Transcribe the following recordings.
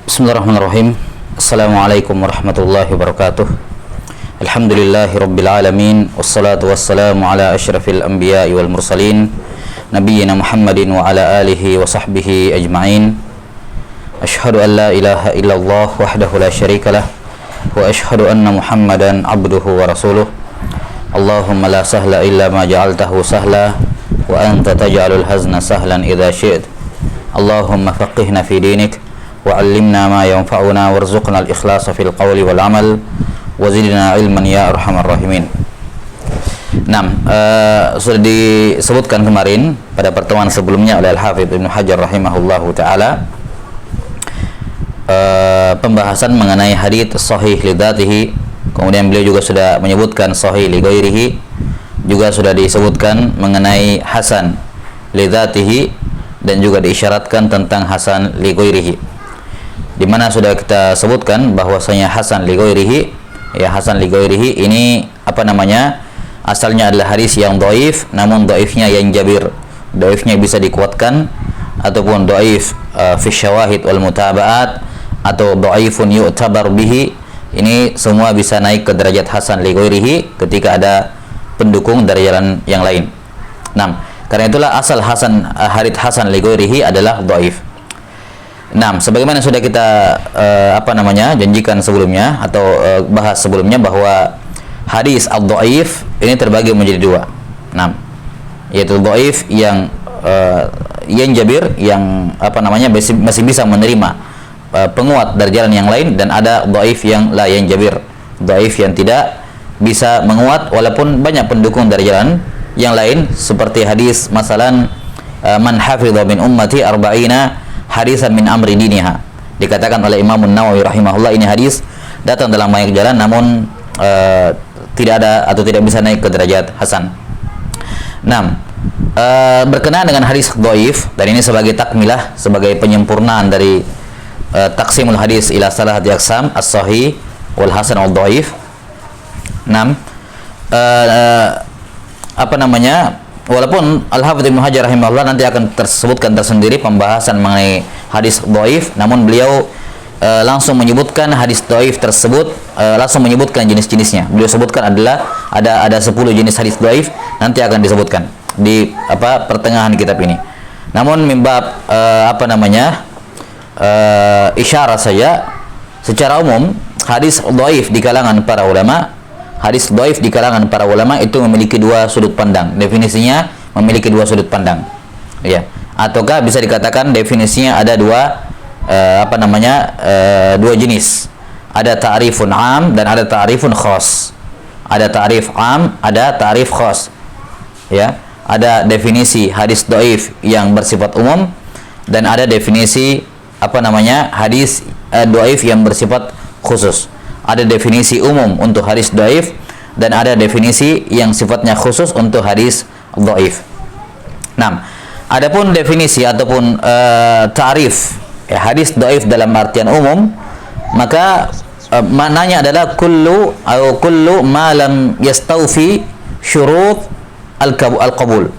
Bismillahirrahmanirrahim. Assalamualaikum warahmatullahi wabarakatuh. Alhamdulillahi rabbil alamin. Wassalatu wassalamu ala asyrafil anbiya'i wal mursalin nabiyyina Muhammadin wa ala alihi wa sahbihi ajma'in. Ashhadu an la ilaha illallah wahdahu la syarikalah wa ashhadu anna Muhammadan abduhu wa rasuluh. Allahumma la sahla illa ma ja'altahu sahla wa anta taj'alul hazna sahlan idza syi'ta. Allahumma faqihna fi dinik wa'allimna ma yanfa'una warzuqna al-ikhlasa fil qawli wal amal wazidna ilman ya arhamar rahimin. Sudah disebutkan kemarin pada pertemuan sebelumnya oleh Al-Hafidz Ibnu Hajar rahimahullahu taala pembahasan mengenai hadits sahih li dzatihi, kemudian beliau juga sudah menyebutkan sahih li ghairihi, juga sudah disebutkan mengenai hasan li dzatihi dan juga diisyaratkan tentang hasan li ghairihi, di mana sudah kita sebutkan bahwasanya hasan li ghairihi, ya hasan li ghairihi ini asalnya adalah hadis yang dhaif, namun dhaifnya yang jabir, dhaifnya bisa dikuatkan, ataupun dhaif fi syawahid wal mutaba'at, atau dhaifun yu'tabar bihi. Ini semua bisa naik ke derajat hasan li ghairihi ketika ada pendukung dari jalan yang lain. Karena itulah asal hadits hasan li ghairihi adalah dhaif. Sebagaimana sudah kita janjikan sebelumnya atau bahas sebelumnya, bahwa hadis ad-dhaif ini terbagi menjadi dua. Yaitu dhaif yang jabir, yang masih bisa menerima penguat dari jalan yang lain, dan ada dhaif yang la yang jabir, dhaif yang tidak bisa menguat walaupun banyak pendukung dari jalan yang lain, seperti hadis masalan man hafidha min ummati arba'ina hadisan min amri diniha. Dikatakan oleh Imam Nawawi rahimahullah, ini hadis datang dalam banyak jalan namun tidak ada atau tidak bisa naik ke derajat hasan. Berkenaan dengan hadis dhaif, dan ini sebagai takmilah, sebagai penyempurnaan dari taqsimul hadis ila salahati aqsam as-sahih wal hasan wal dhaif. Walaupun Al-Hafidz Ibnu Hajar rahimahullah nanti akan tersebutkan tersendiri pembahasan mengenai hadis dhaif, namun beliau langsung menyebutkan hadis dhaif tersebut, langsung menyebutkan jenis-jenisnya. Beliau sebutkan adalah ada 10 jenis hadis dhaif, nanti akan disebutkan di pertengahan kitab ini. Namun mimbab isyarat saja, secara umum hadis dhaif di kalangan para ulama, itu memiliki dua sudut pandang. Definisinya memiliki dua sudut pandang, ya. Ataukah bisa dikatakan definisinya ada dua dua jenis. Ada ta'rifun 'am dan ada ta'rifun khas. Ada ta'rif 'am, ada ta'rif khas. Ya, ada definisi hadis dhaif yang bersifat umum, dan ada definisi hadis dhaif yang bersifat khusus. Ada definisi umum untuk hadis dhaif, dan ada definisi yang sifatnya khusus untuk hadis dhaif. Adapun definisi ataupun ta'rif hadis dhaif dalam artian umum, maka maknanya adalah kullu ma lam yastawfi syurut al-qabul.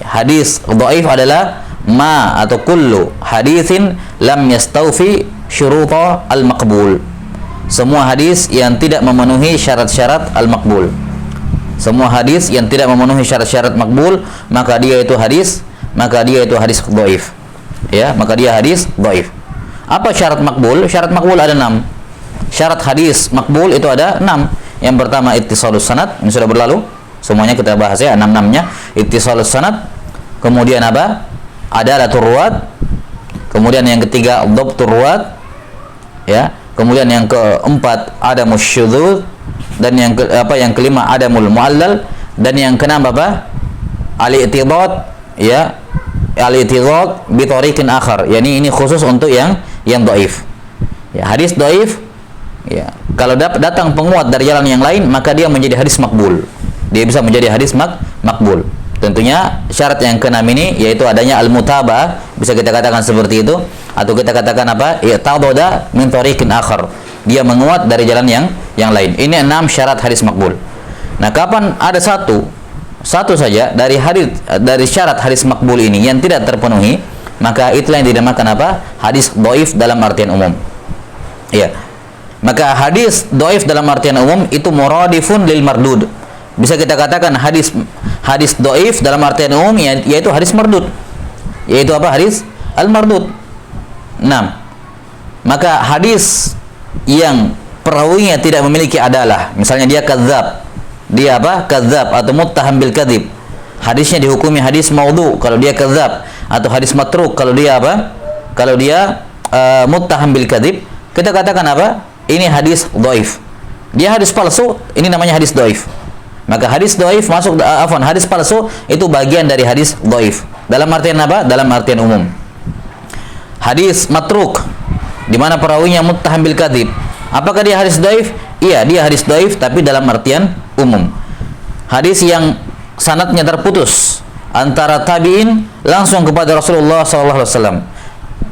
Hadis dhaif adalah ma atau kullu haditsin lam yastawfi syurut al-maqbul. Semua hadis yang tidak memenuhi syarat-syarat al-maqbul. Semua hadis yang tidak memenuhi syarat-syarat makbul, maka dia itu hadis dhaif. Ya, maka dia hadis dhaif. Apa syarat makbul? Syarat makbul ada 6. Syarat hadis makbul itu ada 6. Yang pertama ittisalus sanad, ini sudah berlalu. Semuanya kita bahas ya, 6-6-nya. Ittisalus sanad. Kemudian apa? Adalatur ruwat. Kemudian yang ketiga dhabtur ruwat. Ya. Kemudian yang keempat adamus syudzuz, dan yang kelima adamul muallal, dan yang keenam al-i'tidad, ya, al-i'tidad bi tariqin akhar. Yani ini khusus untuk yang dhaif. Ya, hadis dhaif, ya, kalau datang penguat dari jalan yang lain, maka dia menjadi hadis makbul. Dia bisa menjadi hadis makbul. Tentunya syarat yang keenam ini yaitu adanya al-mutaba'ah, bisa kita katakan seperti itu, atau kita katakan i'tadada min tariqin akhar. Dia menguat dari jalan yang lain. Ini 6 syarat hadis makbul. Kapan ada satu saja dari syarat hadis makbul ini yang tidak terpenuhi, maka itulah yang dinamakan apa? Hadis dhaif dalam artian umum. Ya. Maka hadis dhaif dalam artian umum itu muradifun lil mardud. Bisa kita katakan hadis dhaif dalam artian umum yaitu hadis mardud. Yaitu apa? Hadis al-mardud. 6. Maka hadis yang perawinya tidak memiliki adalah, misalnya dia kadzab. Dia apa? Kadzab atau muttaham bil kadzib. Hadisnya dihukumi hadis maudhu kalau dia kadzab, atau hadis matruk kalau dia apa? Kalau dia muttaham bil kadzib, kita katakan apa? Ini hadis dhaif. Dia hadis palsu, ini namanya hadis dhaif. Maka hadis dhaif masuk hadis palsu itu bagian dari hadis dhaif. Dalam artian apa? Dalam artian umum. Hadis matruk di mana perawinya muttaham bil kadzib. Apakah dia hadis dhaif? Iya, dia hadis dhaif tapi dalam artian umum. Hadis yang sanadnya terputus antara tabi'in langsung kepada Rasulullah SAW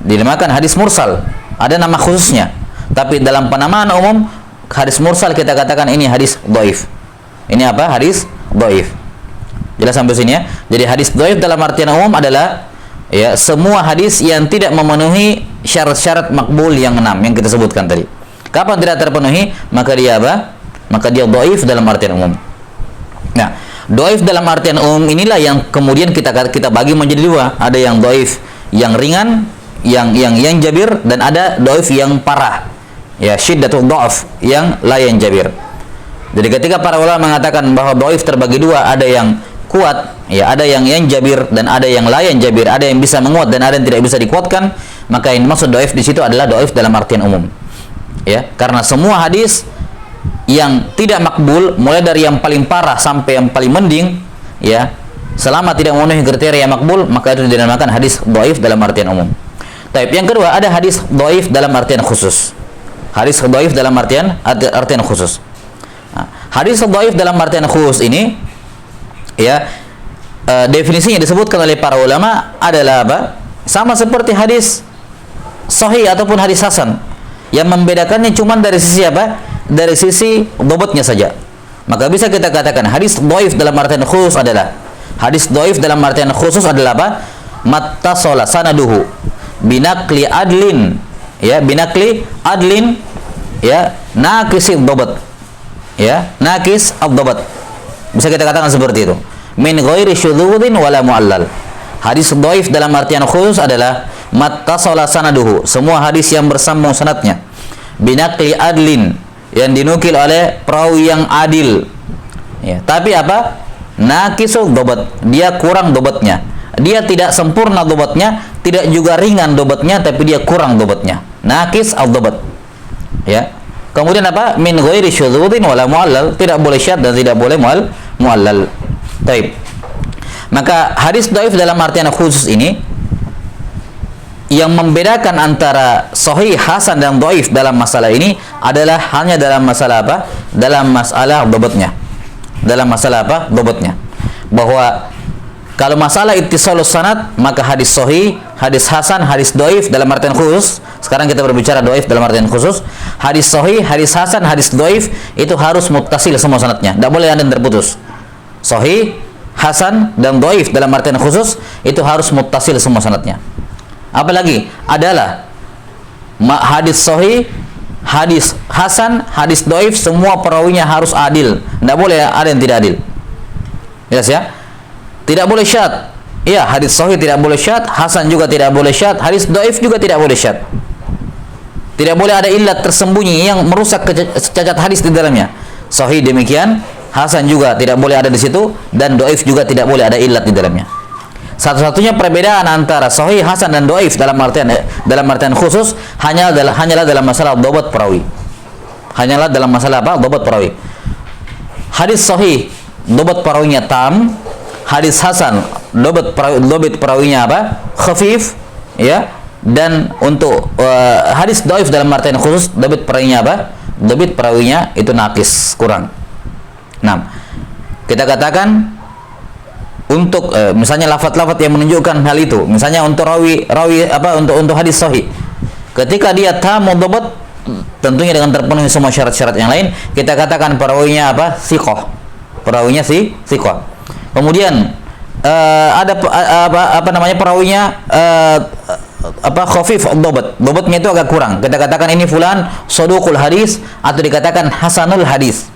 dinamakan hadis mursal. Ada nama khususnya. Tapi dalam penamaan umum hadis mursal kita katakan ini hadis dhaif. Ini apa? Hadis dhaif. Jelas sampai sini ya. Jadi hadis dhaif dalam artian umum adalah ya semua hadis yang tidak memenuhi syarat-syarat makbul yang 6 yang kita sebutkan tadi. Kapan tidak terpenuhi, maka dia apa? Maka dia dhaif dalam artian umum. Nah, dhaif dalam artian umum inilah yang kemudian kita bagi menjadi dua. Ada yang dhaif yang ringan, yang jabir, dan ada dhaif yang parah. Ya, syiddatul dha'f yang la yanjabir. Jadi ketika para ulama mengatakan bahwa dhaif terbagi dua, ada yang kuat, ya, ada yang jabir dan ada yang la yanjabir, ada yang bisa menguat dan ada yang tidak bisa dikuatkan, maka yang dimaksud dhaif di situ adalah dhaif dalam artian umum. Ya, karena semua hadis yang tidak makbul mulai dari yang paling parah sampai yang paling mending, ya, selama tidak memenuhi kriteria makbul, maka itu dinamakan hadis dhaif dalam artian umum. Tapi yang kedua ada hadis dhaif dalam artian khusus. Hadis dhaif dalam artian khusus. Nah, hadis dhaif dalam artian khusus ini, ya, definisinya disebutkan oleh para ulama adalah apa? Sama seperti hadis sahih ataupun hadis hasan. Yang membedakannya cuma dari sisi apa? Dari sisi bobotnya saja. Maka bisa kita katakan hadis dhaif dalam artian khusus adalah apa? Mattasala sanaduhu binaqli adlin, ya, binaqli adlin, ya, naqis ad-dhabt, ya, naqis ad-dhabt. Bisa kita katakan seperti itu. Min ghairi syudzudin wala mu'allal. Hadis dhaif dalam artian khusus adalah mattasala sanaduhu, semua hadis yang bersambung sanadnya, binaqli adlin, yang dinukil oleh perawi yang adil, ya, tapi apa? Naqisul dhabt, dia kurang dhabatnya. Dia tidak sempurna dhabatnya, tidak juga ringan dhabatnya, tapi dia kurang dhabatnya. Naqis al-dhabt. Ya. Kemudian apa? Min ghairi syudzudin wala mu'allal, tidak boleh syadz dan tidak boleh mu'allal. Baik. Maka hadis dhaif dalam artian khusus ini yang membedakan antara sahih, hasan dan dhaif dalam masalah ini adalah hanya dalam masalah apa? Dalam masalah dhabatnya. Dalam masalah apa? Dhabatnya. Bahwa kalau masalah ittisalus sanad, maka hadis sahih, hadis hasan, hadis dhaif dalam artian khusus. Sekarang kita berbicara dhaif dalam artian khusus. Hadis sahih, hadis hasan, hadis dhaif itu harus muttasil semua sanadnya. Tidak boleh ada yang terputus. Sahih, hasan dan dhaif dalam artian khusus itu harus muttasil semua sanadnya. Apalagi adalah hadis sahih, hadis hasan, hadis dhaif, semua perawinya harus adil. Tidak boleh ada yang tidak adil. Jelas ya? Tidak boleh syadz. Iya, hadis sahih tidak boleh syadz, hasan juga tidak boleh syadz, hadis dhaif juga tidak boleh syadz. Tidak boleh ada illat tersembunyi yang merusak cacat hadis di dalamnya. Sahih demikian, hasan juga tidak boleh ada di situ, dan dhaif juga tidak boleh ada illat di dalamnya. Satu-satunya perbedaan antara sahih, hasan dan dhaif dalam artian khusus hanyalah dalam masalah dhabt perawi. Hanyalah dalam masalah apa? Dhabt perawi. Hadis sahih dhabt perawinya tam, hadis hasan dhabt perawinya apa? Khafif, ya. Dan untuk hadis dhaif dalam artian khusus dhabt perawinya apa? Dhabt perawinya itu naqis, kurang. Nah, kita katakan untuk misalnya lafaz-lafaz yang menunjukkan hal itu, misalnya untuk rawi apa, untuk hadis sahih, ketika dia tamu dhabt, tentunya dengan terpenuhi semua syarat-syarat yang lain, kita katakan perawinya apa? Thiqah. Perawinya thiqah. Kemudian apa namanya, perawinya khafif dobatnya itu agak kurang, kita katakan ini fulan saduqul hadis atau dikatakan hasanul hadis.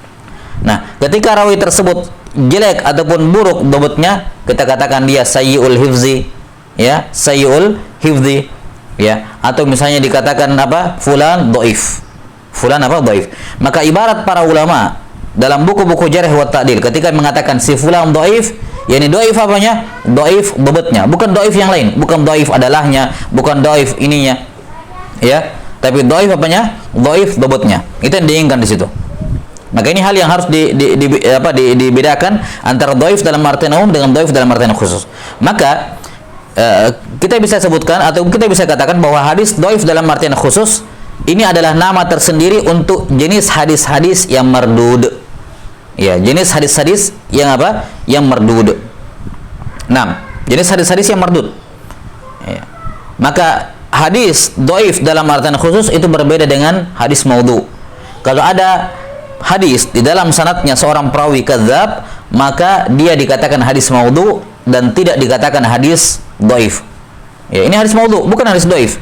Nah, ketika rawi tersebut jelek ataupun buruk dobatnya, kita katakan dia sayyiul hifzi, ya, sayyiul hifzi, ya, atau misalnya dikatakan apa, fulan dhaif, fulan apa, dhaif. Maka ibarat para ulama dalam buku-buku jarh wa ta'dil ketika mengatakan si fulan dhaif, yakni dhaif apanya? Dhaif dobatnya, bukan dhaif yang lain, bukan dhaif adalahnya, bukan dhaif ininya, ya, tapi dhaif apanya? Dhaif dobatnya. Itu yang diinginkan di situ. Maka ini hal yang harus dibedakan antara dhaif dalam artian umum dengan dhaif dalam artian khusus. Maka kita bisa sebutkan atau kita bisa katakan bahwa hadis dhaif dalam artian khusus ini adalah nama tersendiri untuk jenis hadis-hadis yang mardud. Ya, jenis hadis-hadis yang apa? Yang mardud. 6. Jenis hadis-hadis yang mardud. Ya. Maka hadis dhaif dalam artian khusus itu berbeda dengan hadis maudhu. Kalau ada hadis di dalam sanadnya seorang perawi kadzab, maka dia dikatakan hadis maudhu dan tidak dikatakan hadis dhaif. Ya, ini hadis maudhu, bukan hadis dhaif.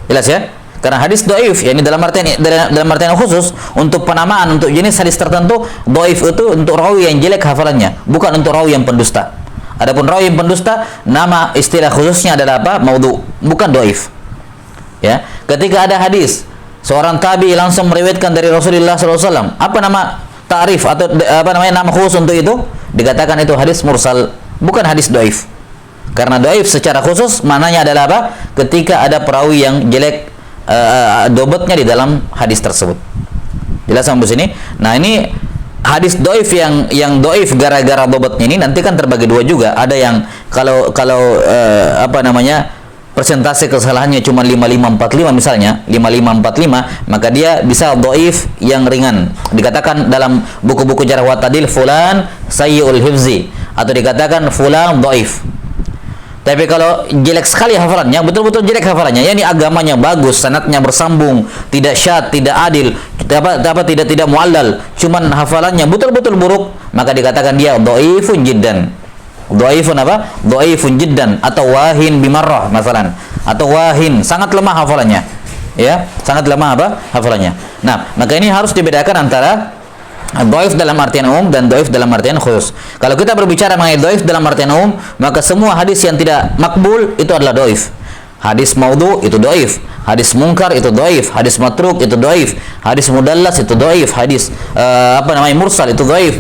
Jelas ya? Karena hadis dhaif, yakni dalam artian khusus untuk penamaan untuk jenis hadis tertentu, dhaif itu untuk rawi yang jelek hafalannya, bukan untuk rawi yang pendusta. Adapun rawi yang pendusta, nama istilah khususnya adalah apa? Maudhu, bukan dhaif. Ya, ketika ada hadis seorang tabi langsung meriwayatkan dari Rasulullah SAW, apa nama ta'rif atau apa namanya nama khusus untuk itu? Dikatakan itu hadis mursal, bukan hadis dhaif. Karena dhaif secara khusus maknanya adalah apa? Ketika ada perawi yang jelek dobatnya di dalam hadis tersebut. Jelas sampai sini? Nah, ini hadis dhaif yang dhaif gara-gara dobatnya ini nanti kan terbagi dua juga. Ada yang kalau apa namanya, persentase kesalahannya cuma 5545 misalnya, 5545, maka dia bisa dhaif yang ringan. Dikatakan dalam buku-buku jarh wa ta'dil fulan sayyiul hifzi atau dikatakan fulan dhaif. Tapi kalau jelek sekali hafalannya, betul-betul jelek hafalannya, yakni agamanya bagus, sanadnya bersambung, tidak syad, tidak adil, tidak muallal, cuman hafalannya betul-betul buruk, maka dikatakan dia dhaifun jiddan. Dhaifun apa? Dhaifun jiddan atau wahin bimarrah masalan, atau wahin, sangat lemah hafalannya. Ya, sangat lemah apa? Hafalannya. Nah, maka ini harus dibedakan antara dhaif dalam artian umum dan dhaif dalam artian khusus. Kalau kita berbicara mengenai dhaif dalam artian umum, maka semua hadis yang tidak makbul itu adalah dhaif. Hadis maudhu itu dhaif, hadis munkar itu dhaif, hadis matruk itu dhaif, hadis mudallas itu dhaif, hadis mursal itu dhaif,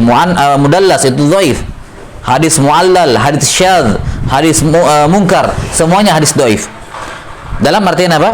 mudallas itu dhaif. Hadis muallal, hadis syadz, hadis munkar, semuanya hadis dhaif. Dalam artian apa?